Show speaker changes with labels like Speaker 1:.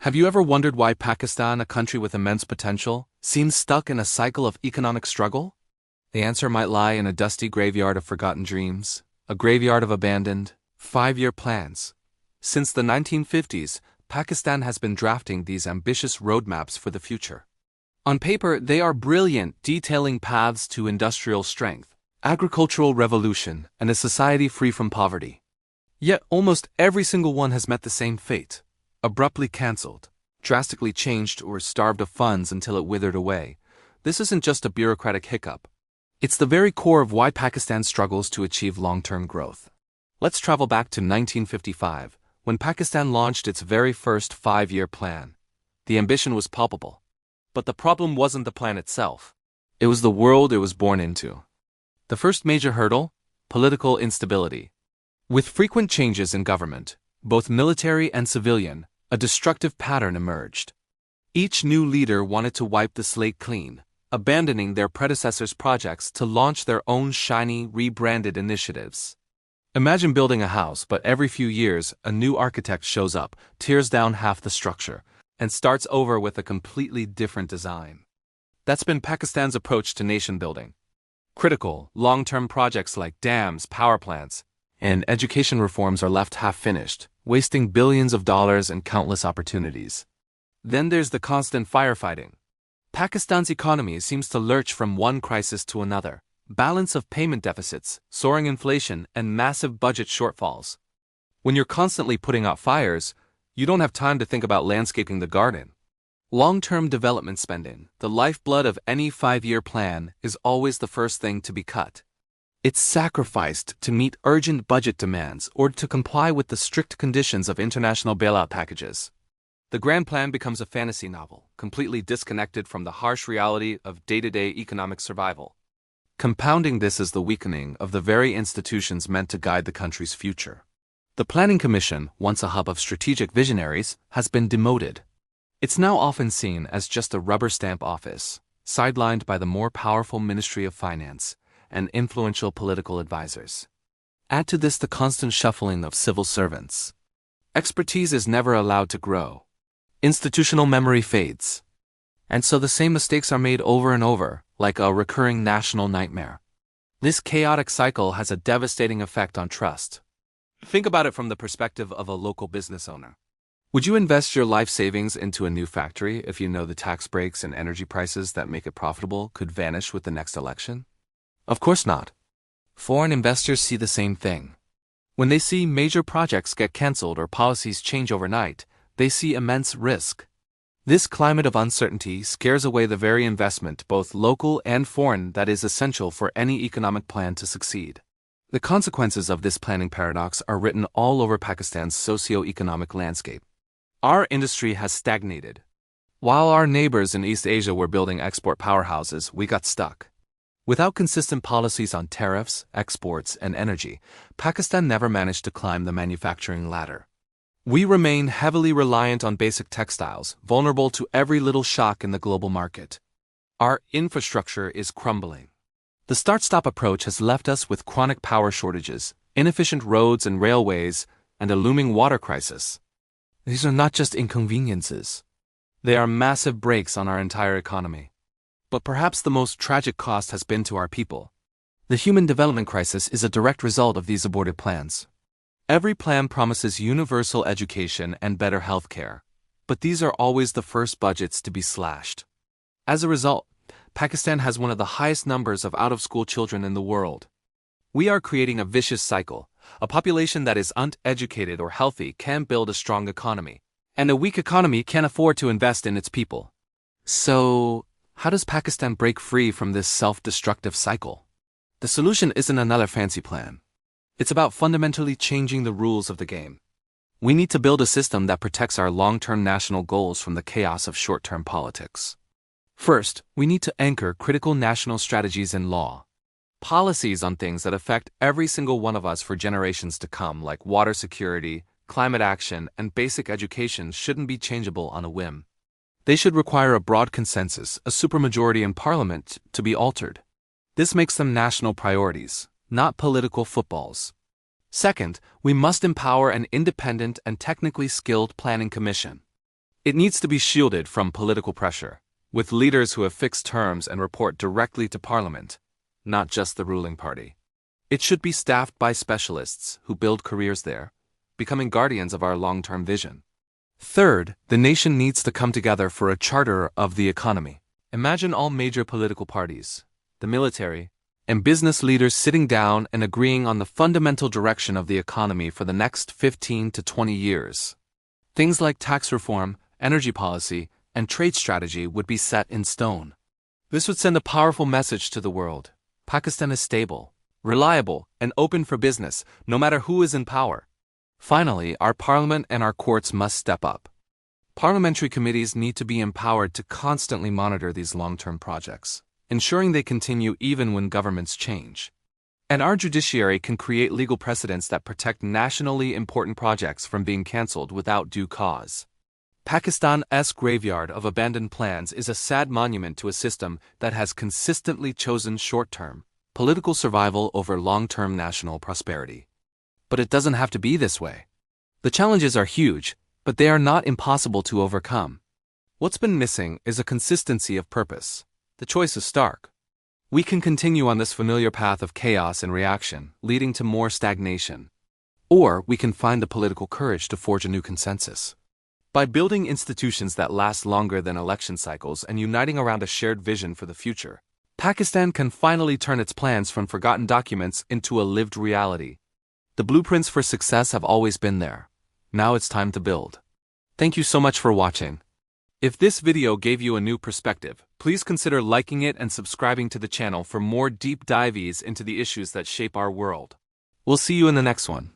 Speaker 1: Have you ever wondered why Pakistan, a country with immense potential, seems stuck in a cycle of economic struggle? The answer might lie in a dusty graveyard of forgotten dreams, a graveyard of abandoned, five-year plans. Since the 1950s, Pakistan has been drafting these ambitious roadmaps for the future. On paper, they are brilliant, detailing paths to industrial strength, agricultural revolution, and a society free from poverty. Yet almost every single one has met the same fate: abruptly cancelled, drastically changed, or starved of funds until it withered away. This isn't just a bureaucratic hiccup. It's the very core of why Pakistan struggles to achieve long-term growth. Let's travel back to 1955, when Pakistan launched its very first five-year plan. The ambition was palpable. But the problem wasn't the plan itself. It was the world it was born into. The first major hurdle: political instability. With frequent changes in government, both military and civilian, a destructive pattern emerged. Each new leader wanted to wipe the slate clean, abandoning their predecessors' projects to launch their own shiny, rebranded initiatives. Imagine building a house, but every few years, a new architect shows up, tears down half the structure, and starts over with a completely different design. That's been Pakistan's approach to nation building. Critical, long-term projects like dams, power plants, and education reforms are left half-finished, wasting billions of dollars and countless opportunities. Then there's the constant firefighting. Pakistan's economy seems to lurch from one crisis to another: balance of payment deficits, soaring inflation, and massive budget shortfalls. When you're constantly putting out fires, you don't have time to think about landscaping the garden. Long-term development spending, the lifeblood of any five-year plan, is always the first thing to be cut. It's sacrificed to meet urgent budget demands or to comply with the strict conditions of international bailout packages. The grand plan becomes a fantasy novel, completely disconnected from the harsh reality of day-to-day economic survival. Compounding this is the weakening of the very institutions meant to guide the country's future. The Planning Commission, once a hub of strategic visionaries, has been demoted. It's now often seen as just a rubber stamp office, sidelined by the more powerful Ministry of Finance and influential political advisors. Add to this the constant shuffling of civil servants. Expertise is never allowed to grow. Institutional memory fades. And so the same mistakes are made over and over, like a recurring national nightmare. This chaotic cycle has a devastating effect on trust. Think about it from the perspective of a local business owner. Would you invest your life savings into a new factory if you know the tax breaks and energy prices that make it profitable could vanish with the next election? Of course not. Foreign investors see the same thing. When they see major projects get cancelled or policies change overnight, they see immense risk. This climate of uncertainty scares away the very investment, both local and foreign, that is essential for any economic plan to succeed. The consequences of this planning paradox are written all over Pakistan's socio-economic landscape. Our industry has stagnated. While our neighbors in East Asia were building export powerhouses, we got stuck. Without consistent policies on tariffs, exports, and energy, Pakistan never managed to climb the manufacturing ladder. We remain heavily reliant on basic textiles, vulnerable to every little shock in the global market. Our infrastructure is crumbling. The start-stop approach has left us with chronic power shortages, inefficient roads and railways, and a looming water crisis. These are not just inconveniences. They are massive brakes on our entire economy. But perhaps the most tragic cost has been to our people. The human development crisis is a direct result of these aborted plans. Every plan promises universal education and better health care, but these are always the first budgets to be slashed. As a result, Pakistan has one of the highest numbers of out-of-school children in the world. We are creating a vicious cycle. A population that is uneducated or healthy can't build a strong economy, and a weak economy can't afford to invest in its people. So, how does Pakistan break free from this self-destructive cycle? The solution isn't another fancy plan. It's about fundamentally changing the rules of the game. We need to build a system that protects our long-term national goals from the chaos of short-term politics. First, we need to anchor critical national strategies in law. Policies on things that affect every single one of us for generations to come, like water security, climate action, and basic education, shouldn't be changeable on a whim. They should require a broad consensus, a supermajority in parliament, to be altered. This makes them national priorities, not political footballs. Second, we must empower an independent and technically skilled planning commission. It needs to be shielded from political pressure, with leaders who have fixed terms and report directly to parliament, not just the ruling party. It should be staffed by specialists who build careers there, becoming guardians of our long-term vision. Third, the nation needs to come together for a charter of the economy. Imagine all major political parties, the military, and business leaders sitting down and agreeing on the fundamental direction of the economy for the next 15 to 20 years. Things like tax reform, energy policy, and trade strategy would be set in stone. This would send a powerful message to the world. Pakistan is stable, reliable, and open for business, no matter who is in power. Finally, our parliament and our courts must step up. Parliamentary committees need to be empowered to constantly monitor these long-term projects, ensuring they continue even when governments change. And our judiciary can create legal precedents that protect nationally important projects from being cancelled without due cause. Pakistan's graveyard of abandoned plans is a sad monument to a system that has consistently chosen short-term, political survival over long-term national prosperity. But it doesn't have to be this way. The challenges are huge, but they are not impossible to overcome. What's been missing is a consistency of purpose. The choice is stark. We can continue on this familiar path of chaos and reaction, leading to more stagnation. Or we can find the political courage to forge a new consensus. By building institutions that last longer than election cycles and uniting around a shared vision for the future, Pakistan can finally turn its plans from forgotten documents into a lived reality. The blueprints for success have always been there. Now it's time to build. Thank you so much for watching. If this video gave you a new perspective, please consider liking it and subscribing to the channel for more deep dives into the issues that shape our world. We'll see you in the next one.